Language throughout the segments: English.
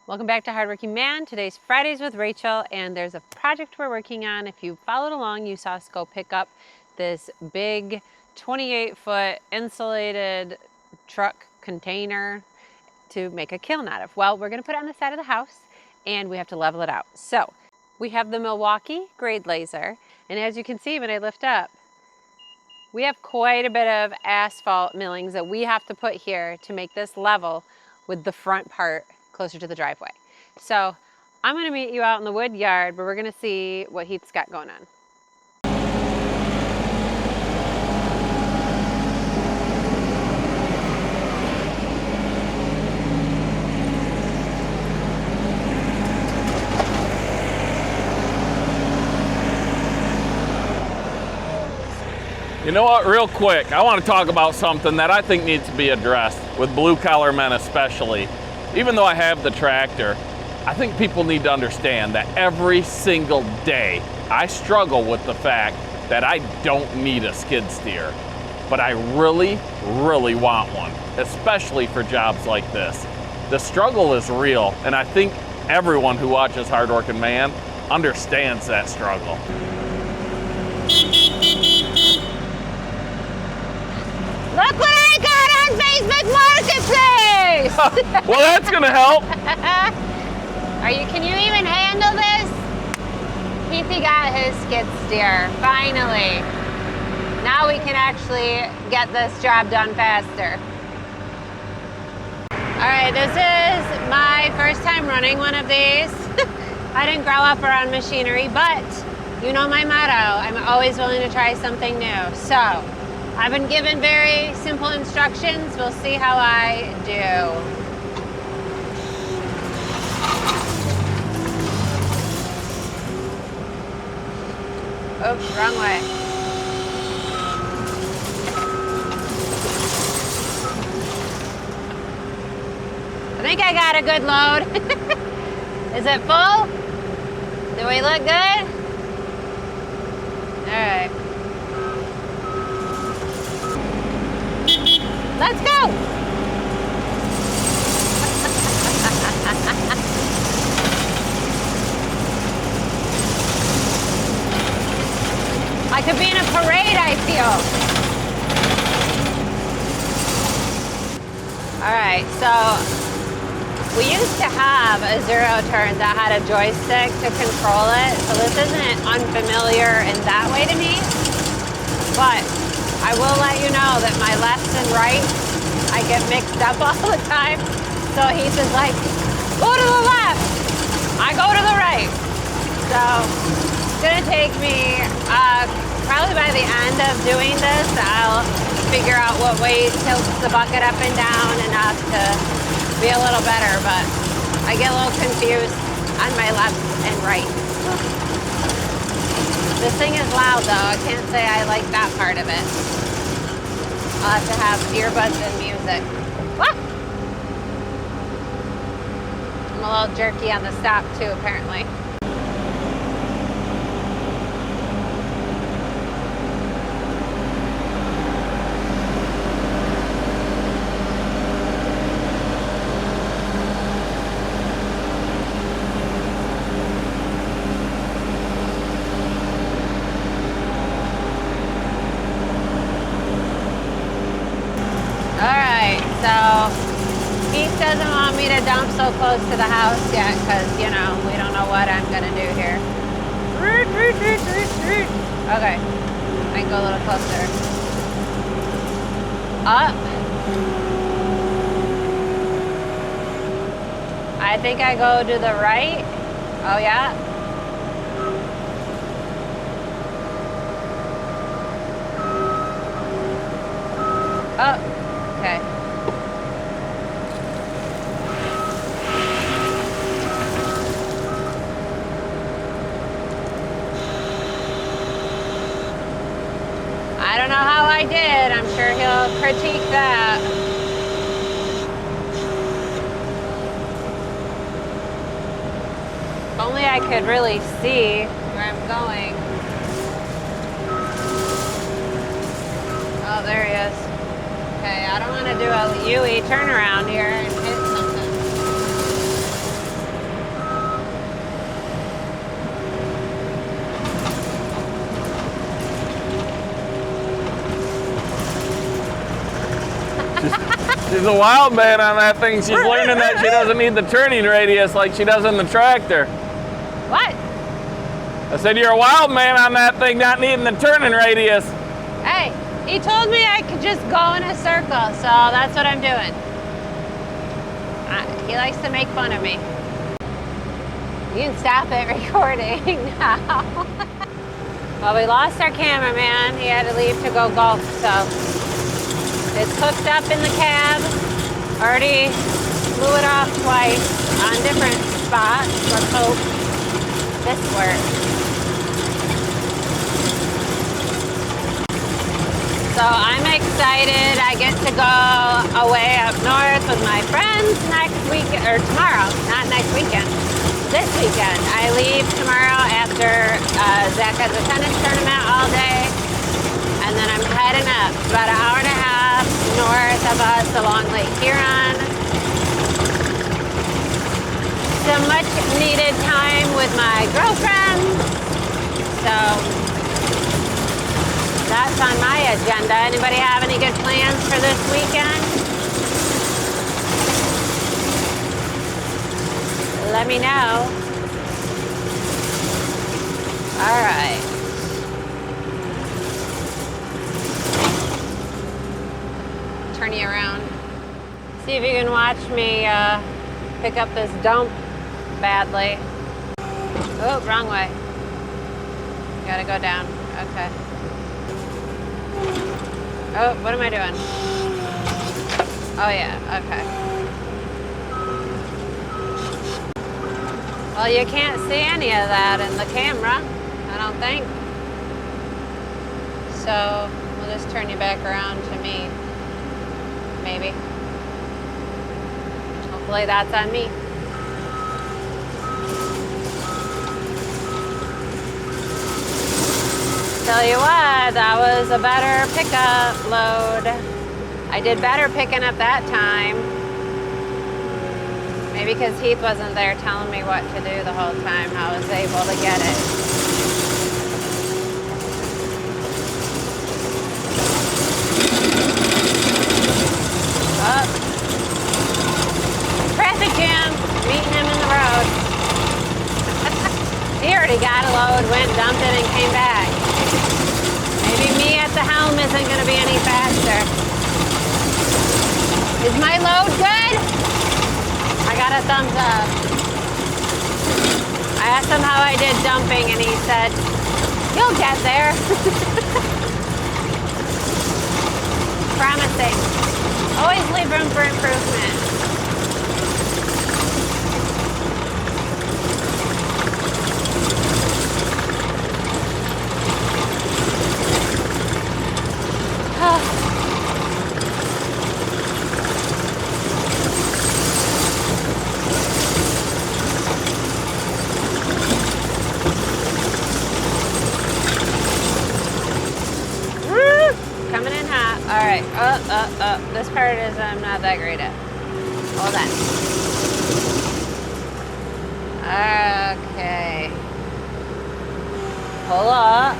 Welcome back to Hardworking Man. Today's Fridays with Rachel, and there's a project we're working on. If you followed along, you saw us go pick up this big 28-foot insulated truck container to make a kiln out of. Well, we're gonna put it on the side of the house and we have to level it out. So we have the Milwaukee grade laser, and as you can see when I lift up, we have quite a bit of asphalt millings that we have to put here to make this level with the front part closer to the driveway. So I'm gonna meet you out in the wood yard where we're gonna see what Heath's got going on. You know what, real quick, I want to talk about something that I think needs to be addressed with blue collar men especially. Even though I have the tractor, I think people need to understand that every single day I struggle with the fact that I don't need a skid steer, but I really, really want one, especially for jobs like this. The struggle is real, and I think everyone who watches Hardworking Man understands that struggle. Look what I got on Facebook Marketplace! Well, that's gonna help. Can you even handle this? Heathy got his skid steer, finally. Now we can actually get this job done faster. All right, this is my first time running one of these. I didn't grow up around machinery, but you know my motto, I'm always willing to try something new. So, I've been given very simple instructions. We'll see how I do. Oops, wrong way. I think I got a good load. Is it full? Do we look good? All right. Let's go! I could be in a parade, I feel. All right, so we used to have a zero turn that had a joystick to control it, so this isn't unfamiliar in that way to me, but I will let you know that my left and right, I get mixed up all the time. So he's just like, go to the left, I go to the right. So it's gonna take me, probably by the end of doing this, I'll figure out what way tilts the bucket up and down enough to be a little better, but I get a little confused on my left and right. This thing is loud though, I can't say I like that part of it. I'll have to have earbuds and music. Ah! I'm a little jerky on the stop too, apparently. So, Keith doesn't want me to dump so close to the house yet because, you know, we don't know what I'm going to do here. Okay, I can go a little closer. Up. I think I go to the right. Oh, yeah. Up. Okay. I don't know how I did. I'm sure he'll critique that. If only I could really see where I'm going. Oh, there he is. Okay, I don't want to do a U-turnaround here and hit something. She's a wild man on that thing. She's learning that she doesn't need the turning radius like she does in the tractor. What? I said, you're a wild man on that thing, not needing the turning radius. Hey, he told me I could just go in a circle, so that's what I'm doing. He likes to make fun of me. You can stop it recording now. Well, we lost our cameraman. He had to leave to go golf, so it's hooked up in the cab. Already blew it off twice on different spots. Let's hope this works. So I'm excited. I get to go away up north with my friends next week, or tomorrow, not next weekend, this weekend. I leave tomorrow after Zach has a tennis tournament all day, and then I'm heading up about an hour and a half north of us along Lake Huron. Some much needed time with my girlfriends. So that's on my agenda. Anybody have any good plans for this weekend? Let me know. All right. Turn you around. See if you can watch me pick up this dump badly. Oh, wrong way. Gotta go down. Okay. Oh, what am I doing? Oh yeah, okay. Well, you can't see any of that in the camera, I don't think. So, we'll just turn you back around to me. Maybe. Hopefully that's on me. Tell you what, that was a better pickup load. I did better picking up that time. Maybe because Heath wasn't there telling me what to do the whole time, I was able to get it. Oh. Traffic jam, meeting him in the road. He already got a load, went, dumped it, and came back. Maybe me at the helm isn't going to be any faster. Is my load good? I got a thumbs up. I asked him how I did dumping, and he said, you'll get there. Promising. Always leave room for improvement. Coming in hot. All right. This part is I'm not that great at. Hold on. Okay. Pull up.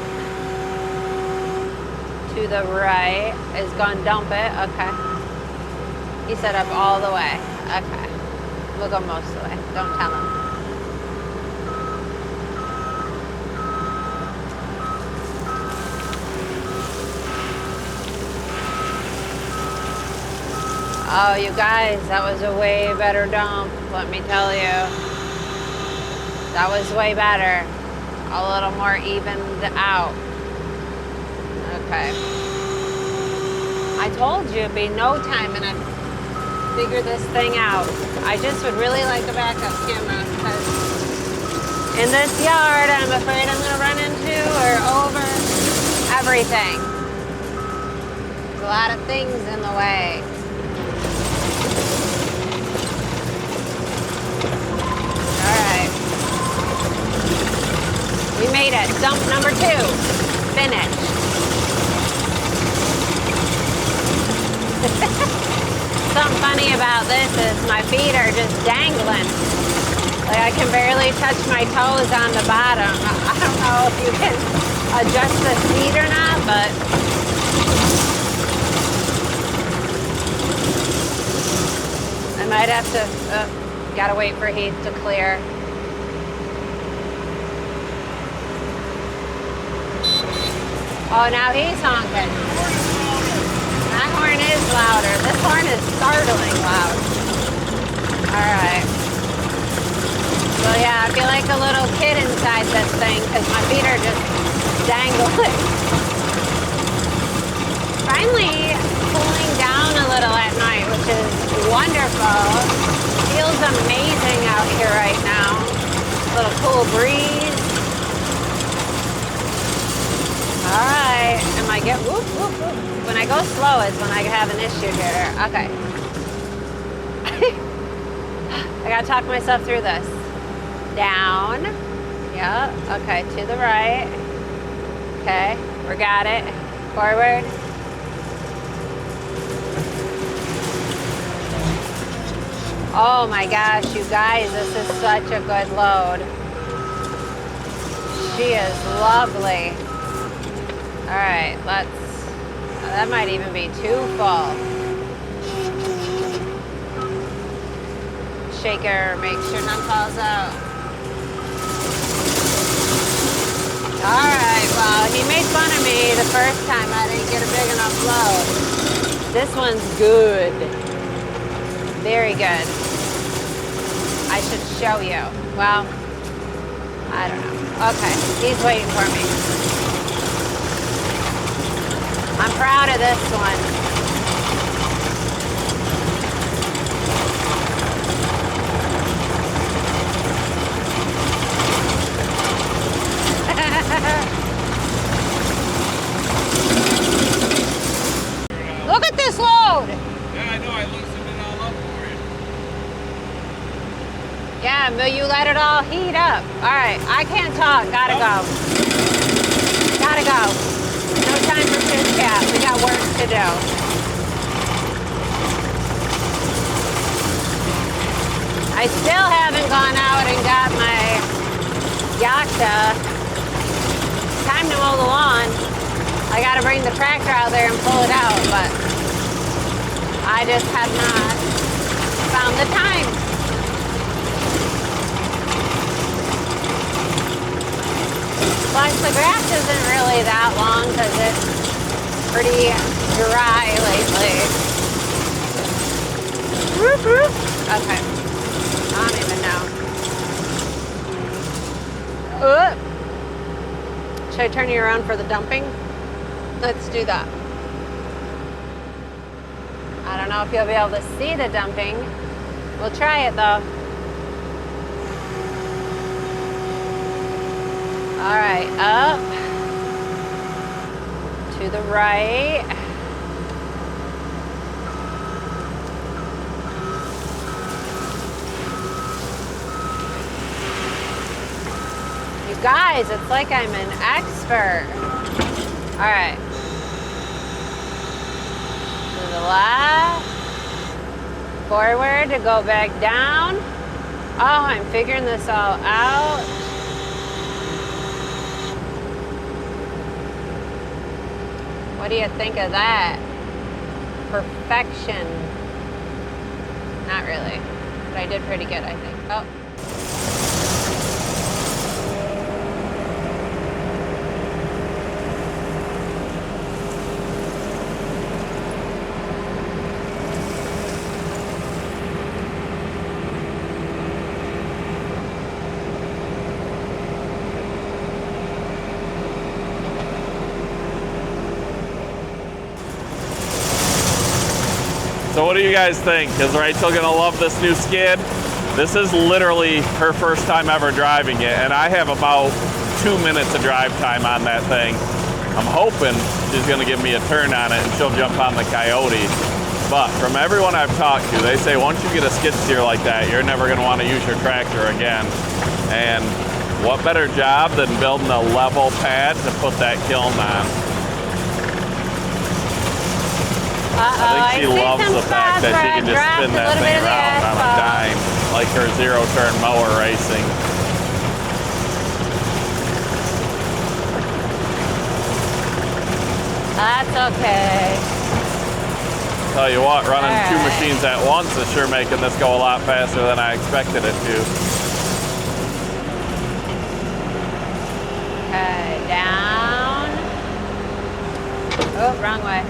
To the right is gonna dump it. Okay. He set up all the way. Okay. We'll go most of the way. Don't tell him. Oh, you guys, that was a way better dump, let me tell you. That was way better. A little more evened out. Okay. I told you it'd be no time and I'd figure this thing out. I just would really like a backup camera because in this yard, I'm afraid I'm gonna run into or over everything. There's a lot of things in the way. All right. We made it. Dump number 2. Finished. Something funny about this is my feet are just dangling. Like I can barely touch my toes on the bottom. I don't know if you can adjust the seat or not, but might have to, gotta wait for Heath to clear. Oh, now he's honking. That horn is louder. This horn is startling loud. All right. So yeah, I feel like a little kid inside this thing because my feet are just dangling. Finally cooling down a little at night, which is wonderful. Feels amazing out here right now. A little cool breeze. All right, and I get whoop, whoop, whoop. When I go slow is when I have an issue here. Okay. I gotta talk myself through this. Down. Yeah, okay, to the right. Okay, we got it. Forward. Oh my gosh, you guys, this is such a good load. She is lovely. All right, that might even be too full. Shake her, make sure none falls out. All right, well, he made fun of me the first time I didn't get a big enough load. This one's good. Very good. I should show you. Well, I don't know. Okay, he's waiting for me. I'm proud of this one. Look at this load. Yeah, I know. I loosened it all up for you. Yeah, but you let it all heat up. All right, I can't talk. Gotta go. Gotta go. No time for chit chat. We got work to do. I still haven't gone out and got my Yakta. Time to mow the lawn. I gotta bring the tractor out there and pull it out, but I just have not found the time. Plus, the grass isn't really that long because it's pretty dry lately. Okay. I don't even know. Should I turn you around for the dumping? Let's do that. I don't know if you'll be able to see the dumping. We'll try it though. All right, up, to the right. You guys, it's like I'm an expert. All right. To the left, forward to go back down. Oh, I'm figuring this all out. What do you think of that? Perfection. Not really, but I did pretty good, I think. Oh. So what do you guys think? Is Rachel gonna love this new skid? This is literally her first time ever driving it, and I have about 2 minutes of drive time on that thing. I'm hoping she's gonna give me a turn on it and she'll jump on the Kioti. But from everyone I've talked to, they say once you get a skid steer like that, you're never gonna wanna use your tractor again. And what better job than building a level pad to put that kiln on? I think she loves the fact that she can just spin that thing around on a dime, like her zero-turn mower racing. That's okay. Tell you what, running All two right. machines at once is sure making this go a lot faster than I expected it to. Okay, down. Oh, wrong way.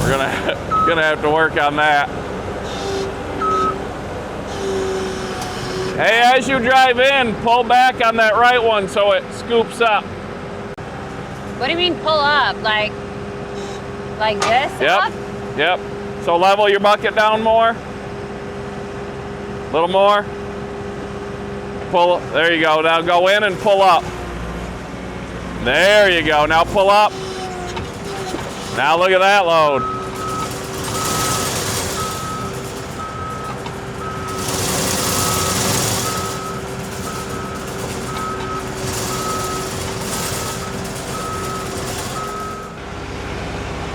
We're gonna have to work on that. Hey, as you drive in, pull back on that right one so it scoops up. What do you mean pull up? Like this up? Yep. So level your bucket down more. A little more. Pull, there you go. Now go in and pull up. There you go. Now pull up. Now look at that load.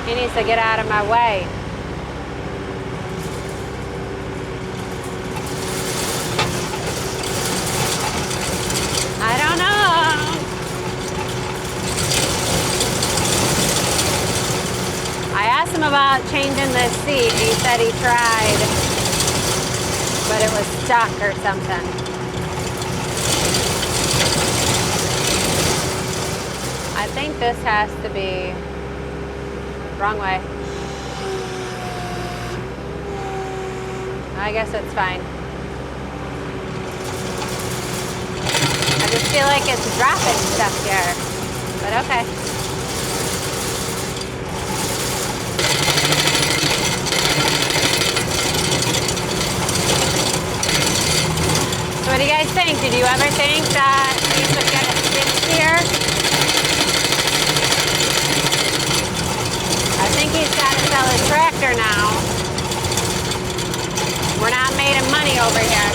He needs to get out of my way. I don't know. I asked him about changing the seat. He said he tried, but it was stuck or something. I think this has to be wrong way. I guess it's fine. I just feel like it's dropping stuff here, but okay. So what do you guys think? Did you ever think that you could get a skid steer? I think he's got to sell his tractor now. We're not making money over here.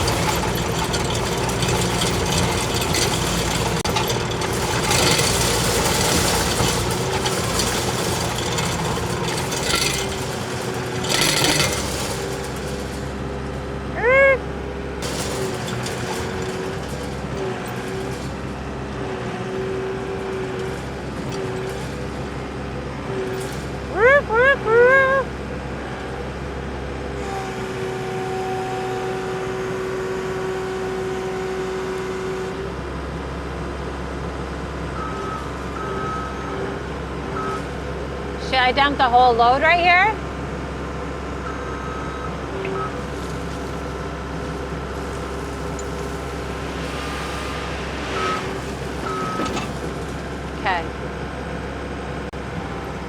Should I dump the whole load right here? Okay.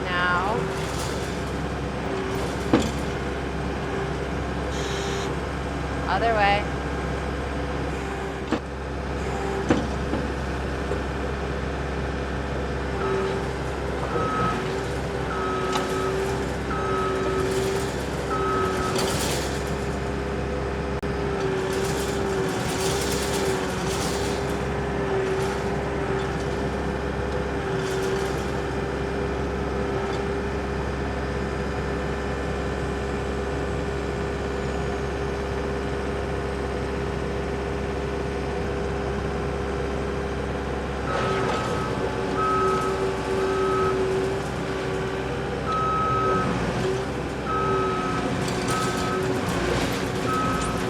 Now. Other way.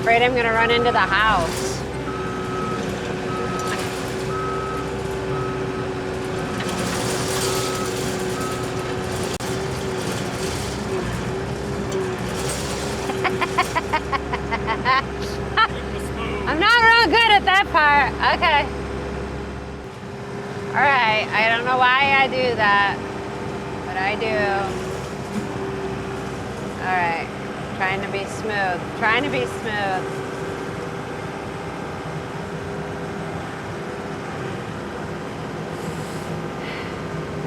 Afraid I'm gonna run into the house. I'm not real good at that part. Okay. All right. I don't know why I do that, but I do. All right. Trying to be smooth. Trying to be smooth.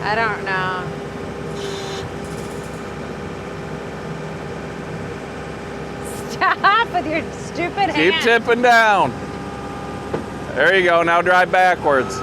I don't know. Stop with your stupid hand. Keep tipping down. There you go. Now drive backwards.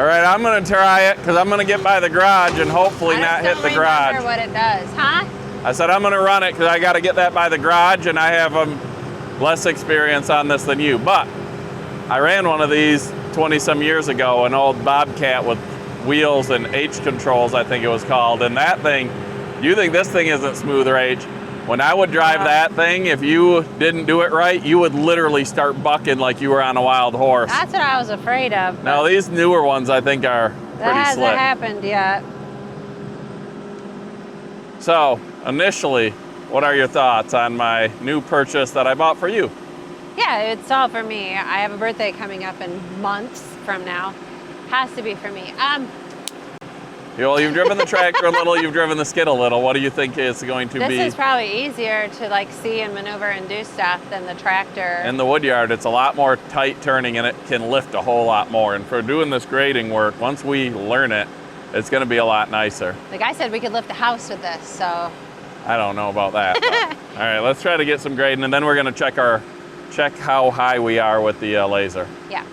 All right, I'm gonna try it because I'm gonna get by the garage and hopefully not hit the garage. I don't remember what it does, huh? I said I'm gonna run it because I gotta get that by the garage and I have less experience on this than you. But I ran one of these 20 some years ago, an old Bobcat with wheels and H controls, I think it was called. And that thing, you think this thing isn't smooth rage. When I would drive that thing, if you didn't do it right, you would literally start bucking like you were on a wild horse. That's what I was afraid of. Now these newer ones I think are pretty slick. That hasn't happened yet. So, initially, what are your thoughts on my new purchase that I bought for you? Yeah, it's all for me. I have a birthday coming up in months from now. Has to be for me. Well, you've driven the tractor a little, you've driven the skid a little. What do you think is going to be? This is probably easier to like see and maneuver and do stuff than the tractor. In the wood yard, it's a lot more tight turning and it can lift a whole lot more. And for doing this grading work, once we learn it, it's going to be a lot nicer. The guy said we could lift a house with this, so. I don't know about that. All right, let's try to get some grading and then we're going to check how high we are with the laser. Yeah.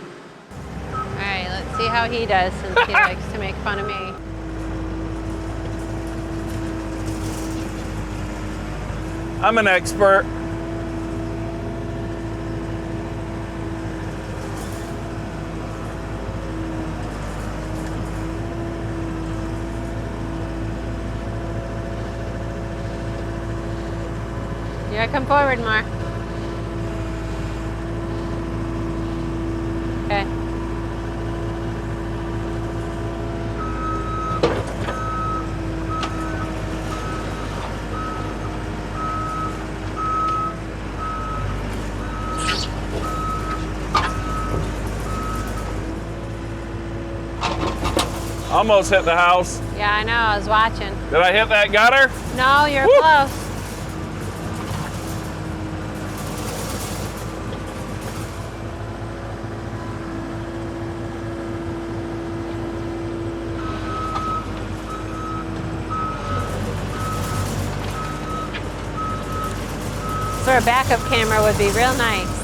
All right, let's see how he does since he likes to make fun of me. I'm an expert. You gotta come forward more. Okay. Almost hit the house. Yeah, I know, I was watching. Did I hit that gutter? No, you're Woo! close. So a backup camera would be real nice.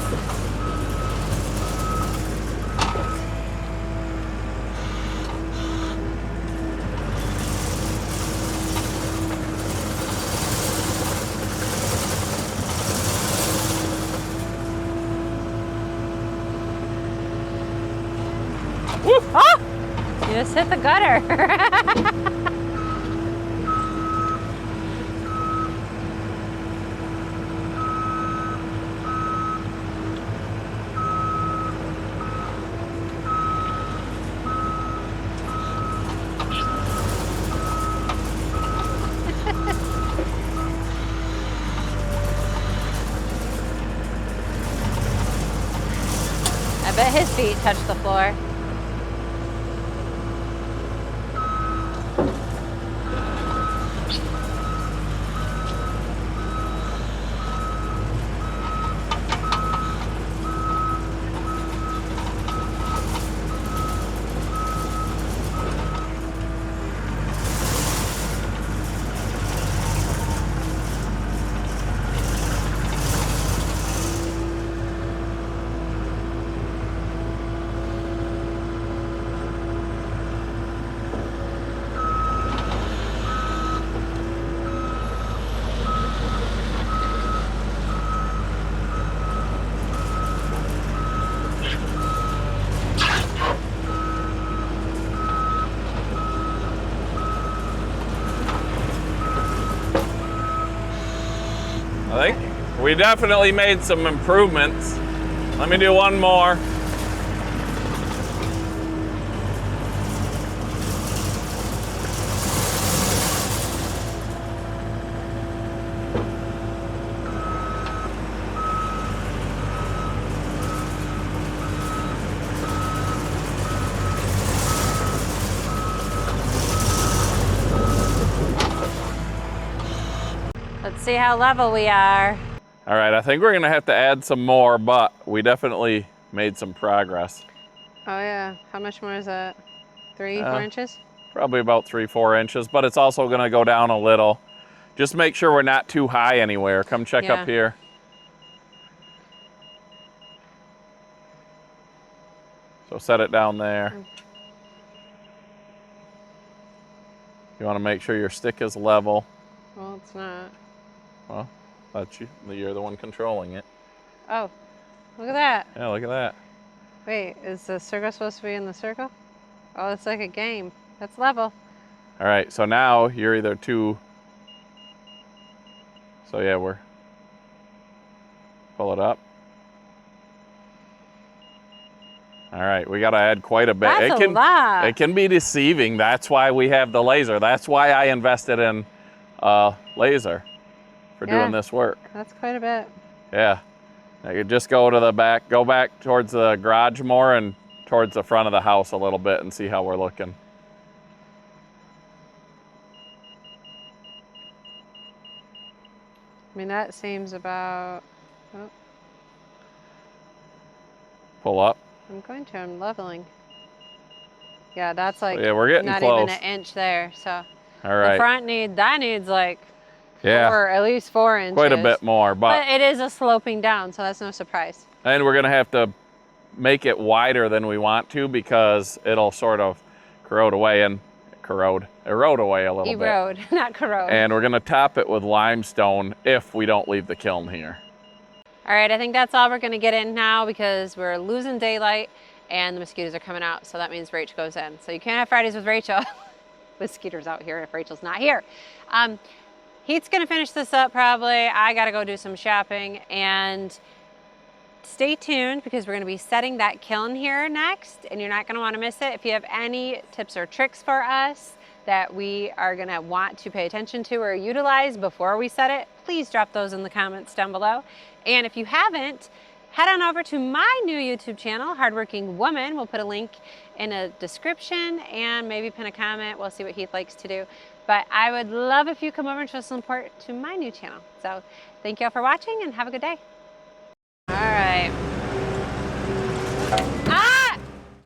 Woo! Oh! You just hit the gutter. I bet his feet touched the floor. I think we definitely made some improvements. Let me do one more. Let's see how level we are. All right, I think we're gonna have to add some more, but we definitely made some progress. Oh yeah, how much more is that? 3-4 inches? Probably about 3-4 inches, but it's also gonna go down a little. Just make sure we're not too high anywhere. Come check up here. So set it down there. You want to make sure your stick is level. Well, it's not. Well, you're the one controlling it. Oh, look at that. Yeah, look at that. Wait, is the circle supposed to be in the circle? Oh, it's like a game. That's level. All right, so now you're either two. So yeah, pull it up. All right, we got to add quite a bit. That's a lot. It can be deceiving. That's why we have the laser. That's why I invested in laser for doing this work. That's quite a bit. Yeah. Now you just go to the back, go back towards the garage more and towards the front of the house a little bit and see how we're looking. I mean, that seems about... Oh. Pull up. I'm leveling. Yeah, that's like we're getting not close. even an inch there. So all right. The front needs like at least 4 inches. Quite a bit more, but it is a sloping down, so that's no surprise. And we're gonna have to make it wider than we want to because it'll sort of erode away a little bit. Erode, not corrode. And we're gonna top it with limestone if we don't leave the kiln here. All right, I think that's all we're gonna get in now because we're losing daylight and the mosquitoes are coming out, so that means Rach goes in. So you can't have Fridays with Rachel with skeeters out here if Rachel's not here. Heat's gonna finish this up probably. I gotta go do some shopping, and stay tuned because we're gonna be setting that kiln here next, and you're not gonna wanna miss it. If you have any tips or tricks for us that we are gonna want to pay attention to or utilize before we set it, please drop those in the comments down below. And if you haven't, head on over to my new YouTube channel, Hardworking Woman. We'll put a link in a description and maybe pin a comment. We'll see what Heath likes to do. But I would love if you come over and show some support to my new channel. So thank you all for watching and have a good day. All right.